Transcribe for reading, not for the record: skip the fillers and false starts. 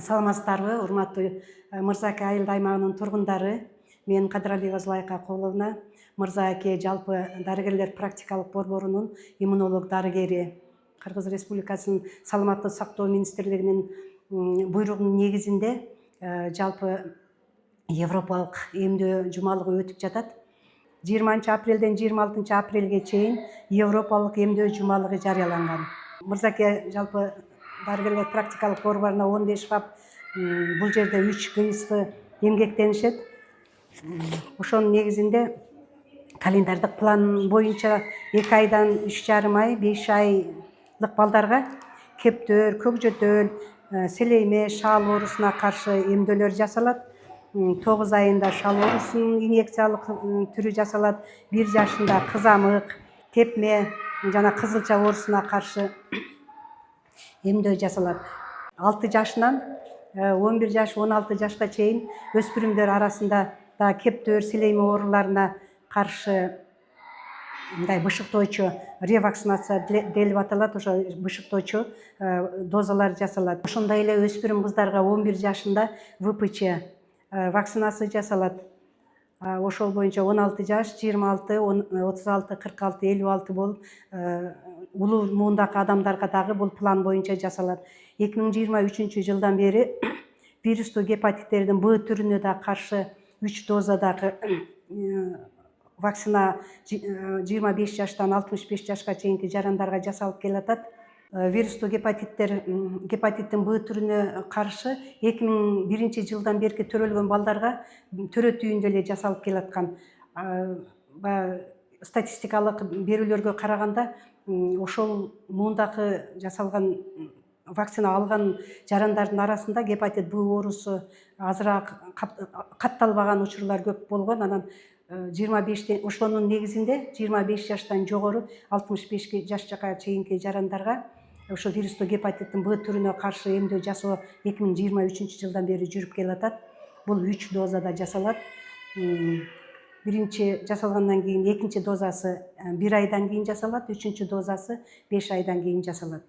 Саламатсыздарбы, урматтуу Мырза Аке айылды аймагынын тургундары. Мен Кадыралиева Зулайка Кууловна, Мырза Аке жалпы дарыгерлер практикалык борборунун иммунолог дарыгери. Кыргыз Республикасынын Саламаттык сактоо министрлигинин буйругунун негизинде жалпы европалык эмдөө жумалыгы өтүп жатат. 20 апрелден 26 апрелге чейин европалык эмдөө жумалыгы жарыяланган. Мырза Аке жалпы дарыгерлер практикалык борборуна 15 фап, бул жерде 3 ГИСП эмгектенишет. Ошонун негизинде календардык план боюнча 2 айдан 3,5 ай, 5 айлык балдарга кептөр, көкжөтөл, селейме, шал оорусуна каршы эмдөөлөр жасалат. 9 айында шал оорусунун инъекциялык түрү жасалат. 1 жашында кызамык, тепме жана кызылча оорусуна каршы эмдөө жасалат. 6 жашынан 11 жаш, 16 жашка чейин өспүрүмдөр арасында да кептөр, селейме ооруларына каршы мындай бышыктоочу ревакцинация делип аталат. Ошо бышыктоочу дозалар жасалат. Ошондой эле өспүрүм кыздарга 11 жашында ВПЧ вакцинация жасалат. Ошол боюнча 16 жаш, 26, 36, 46, 56 болуп улуу муундагы адамдарга дагы бул план боюнча жасалат. 2023 жылдан бери вирустуу гепатиттердин Б түрүнө да каршы 3 дозадагы вакцина 25 жаштан 65 жашка чейинки жарандарга жасалып келатат. Вирустуу гепатиттин Б түрүнө каршы 2001 жылдан бери төрөлгөн балдарга төрө түйүндө эле жасалып келаткан. Статистикалык берүүлөргө караганда ошол муундагы жасалган вакцина алган жарандардын арасында гепатит Б оорусу азыраак катталбаган учурлар көп болгон. Анан 25 ошонун негизинде 25 жаштан жогору 65 жашка чейинки жарандарга ошо вирустуу гепатиттин Б түрүнө каршы эмдөө жасоо 2023 жылдан бери жүрүп келатат. Бул 3 дозада жасалат. Биринчи жасалгандан кийин экинчи дозасы 1 айдан кийин жасалат, үчүнчү дозасы 5 айдан кийин жасалат.